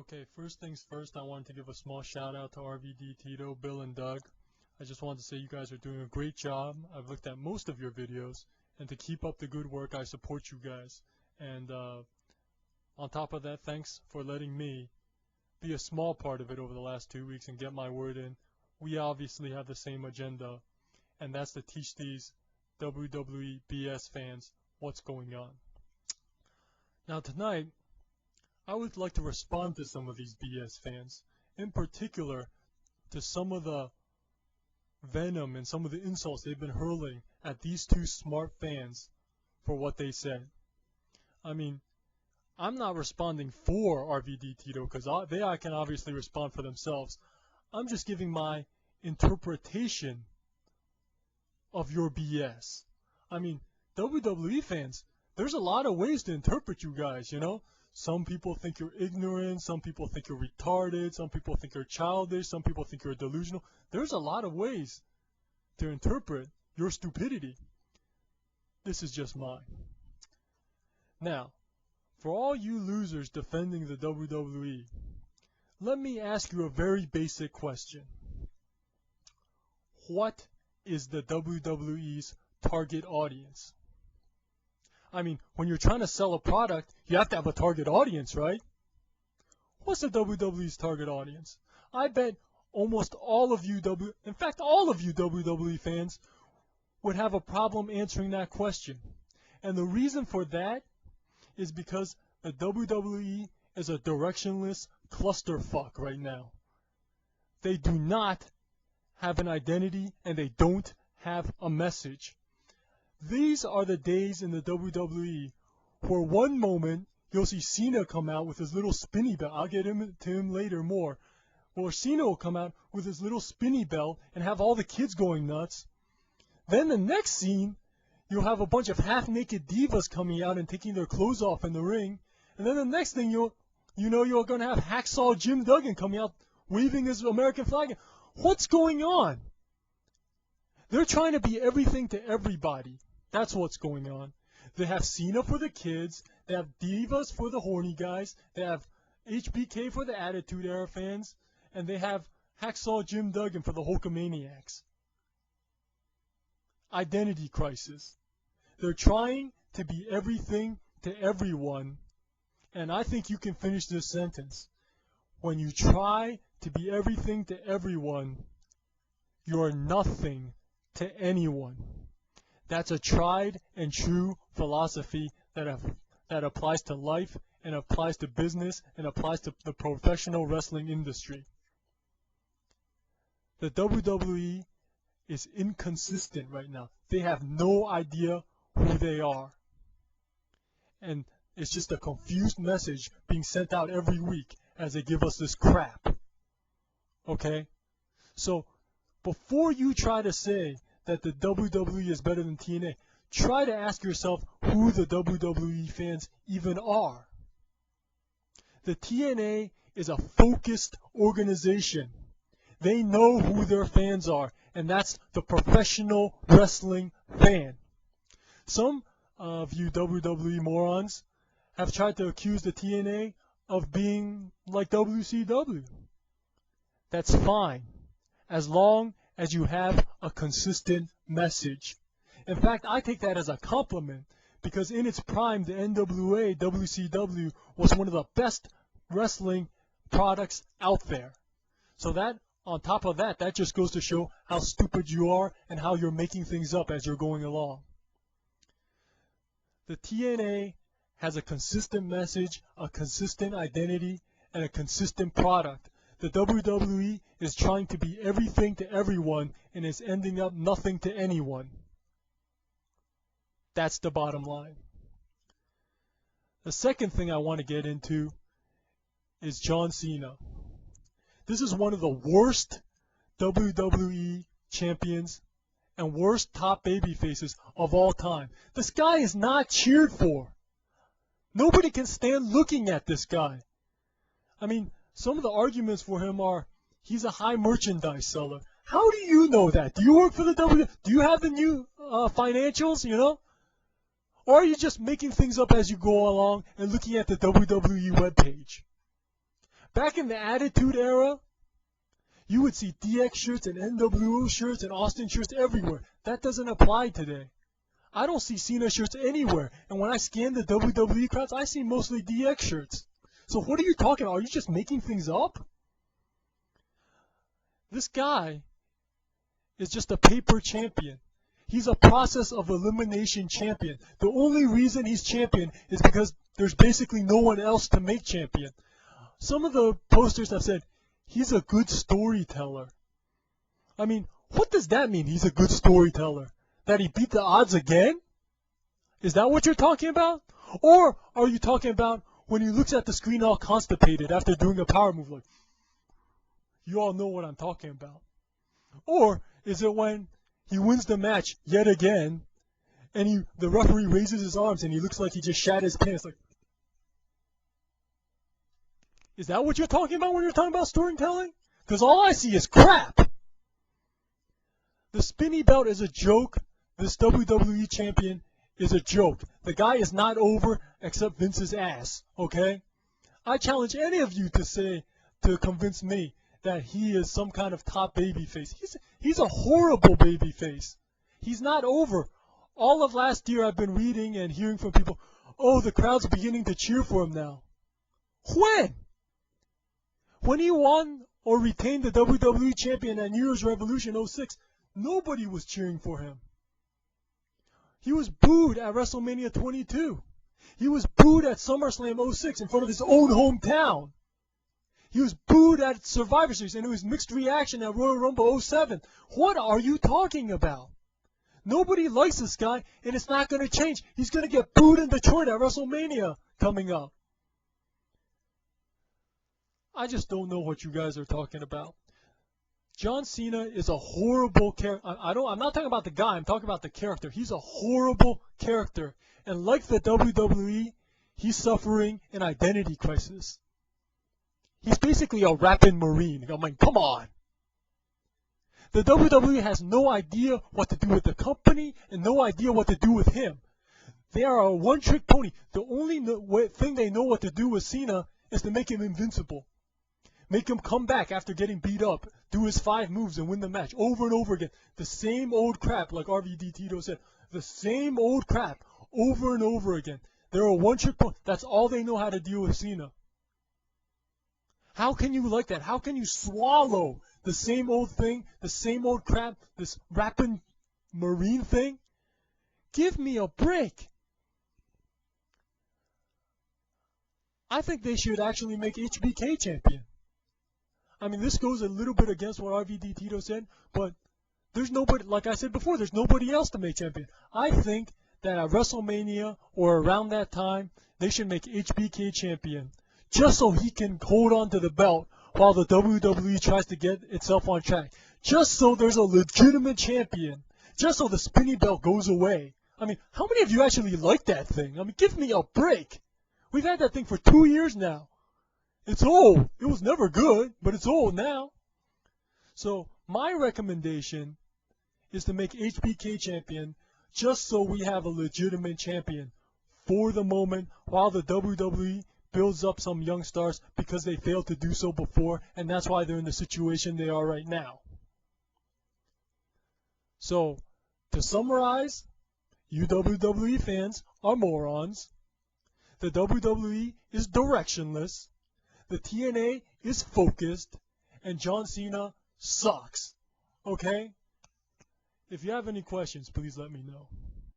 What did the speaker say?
Okay, first things first, I wanted to give a small shout out to RVD, Tito, Bill, and Doug. I just wanted to say you guys are doing a great job. I've looked at most of your videos, and to keep up the good work, I support you guys. And on top of that, thanks for letting me be a small part of it over the last 2 weeks and get my word in. We obviously have the same agenda, and that's to teach these WWE BS fans what's going on. Now tonight, I would like to respond to some of these BS fans, in particular to some of the venom and some of the insults they've been hurling at these two smart fans for what they said. I mean, I'm not responding for RVD Tito because they can obviously respond for themselves. I'm just giving my interpretation of your BS. I mean, WWE fans, there's a lot of ways to interpret you guys, you know? Some people think you're ignorant, some people think you're retarded, some people think you're childish, some people think you're delusional. There's a lot of ways to interpret your stupidity. This is just mine. Now, for all you losers defending the WWE, let me ask you a very basic question. What is the WWE's target audience? I mean, when you're trying to sell a product, you have to have a target audience, right? What's the WWE's target audience? I bet almost all of you, in fact, all of you WWE fans would have a problem answering that question. And the reason for that is because the WWE is a directionless clusterfuck right now. They do not have an identity and they don't have a message. These are the days in the WWE where one moment you'll see Cena come out with his little spinny belt. I'll get to him later more. Or Cena will come out with his little spinny belt and have all the kids going nuts. Then the next scene, you'll have a bunch of half-naked divas coming out and taking their clothes off in the ring. And then the next thing you're going to have Hacksaw Jim Duggan coming out waving his American flag. What's going on? They're trying to be everything to everybody. That's what's going on. They have Cena for the kids. They have divas for the horny guys. They have HBK for the Attitude Era fans. And they have Hacksaw Jim Duggan for the Hulkamaniacs. Identity crisis. They're trying to be everything to everyone. And I think you can finish this sentence. When you try to be everything to everyone, you're nothing to anyone. That's a tried and true philosophy that applies to life and applies to business and applies to the professional wrestling industry. The WWE is inconsistent right now. They have no idea who they are. And it's just a confused message being sent out every week as they give us this crap. Okay? So, before you try to say that the WWE is better than TNA, try to ask yourself who the WWE fans even are. The TNA is a focused organization. They know who their fans are, and that's the professional wrestling fan. Some of you WWE morons have tried to accuse the TNA of being like WCW. That's fine, as long as you have a consistent message. In fact, I take that as a compliment, because in its prime, the NWA, WCW, was one of the best wrestling products out there. So that, on top of that, that just goes to show how stupid you are and how you're making things up as you're going along. The TNA has a consistent message, a consistent identity, and a consistent product. The WWE is trying to be everything to everyone and is ending up nothing to anyone. That's the bottom line. The second thing I want to get into is John Cena. This is one of the worst WWE champions and worst top baby faces of all time. This guy is not cheered for. Nobody can stand looking at this guy. I mean, some of the arguments for him are, he's a high merchandise seller. How do you know that? Do you work for the WWE? Do you have the new financials, you know? Or are you just making things up as you go along and looking at the WWE webpage? Back in the Attitude Era, you would see DX shirts and NWO shirts and Austin shirts everywhere. That doesn't apply today. I don't see Cena shirts anywhere. And when I scan the WWE crowds, I see mostly DX shirts. So what are you talking about? Are you just making things up? This guy is just a paper champion. He's a process of elimination champion. The only reason he's champion is because there's basically no one else to make champion. Some of the posters have said, he's a good storyteller. I mean, what does that mean, he's a good storyteller? That he beat the odds again? Is that what you're talking about? Or are you talking about when he looks at the screen all constipated after doing a power move? Like, you all know what I'm talking about. Or is it when he wins the match yet again and the referee raises his arms and he looks like he just shat his pants? Like, is that what you're talking about when you're talking about storytelling? Because all I see is crap. The spinny belt is a joke. This WWE champion is a joke. The guy is not over except Vince's ass, okay? I challenge any of you to convince me that he is some kind of top babyface. He's a horrible babyface. He's not over. All of last year I've been reading and hearing from people, oh, the crowd's beginning to cheer for him now. When? When he won or retained the WWE champion at New Year's Revolution 06, nobody was cheering for him. He was booed at WrestleMania 22. He was booed at SummerSlam 06 in front of his own hometown. He was booed at Survivor Series, and it was mixed reaction at Royal Rumble 07. What are you talking about? Nobody likes this guy, and it's not going to change. He's going to get booed in Detroit at WrestleMania coming up. I just don't know what you guys are talking about. John Cena is a horrible character. I'm not talking about the guy. I'm talking about the character. He's a horrible character. And like the WWE, he's suffering an identity crisis. He's basically a rapping Marine. I mean, come on. The WWE has no idea what to do with the company and no idea what to do with him. They are a one-trick pony. The only thing they know what to do with Cena is to make him invincible. Make him come back after getting beat up, do his 5 moves and win the match over and over again. The same old crap, like RVD Tito said. The same old crap over and over again. They're a one-trick pony. That's all they know how to deal with Cena. How can you like that? How can you swallow the same old thing, the same old crap, this rapping Marine thing? Give me a break. I think they should actually make HBK champion. I mean, this goes a little bit against what RVD Tito said, but there's nobody, like I said before, there's nobody else to make champion. I think that at WrestleMania or around that time, they should make HBK champion, just so he can hold on to the belt while the WWE tries to get itself on track. Just so there's a legitimate champion. Just so the spinny belt goes away. I mean, how many of you actually like that thing? I mean, give me a break. We've had that thing for 2 years now. It's old. It was never good, but it's old now. So my recommendation is to make HBK champion just so we have a legitimate champion for the moment while the WWE builds up some young stars because they failed to do so before, and that's why they're in the situation they are right now. So, to summarize, you WWE fans are morons. The WWE is directionless. The TNA is focused, and John Cena sucks. Okay? If you have any questions, please let me know.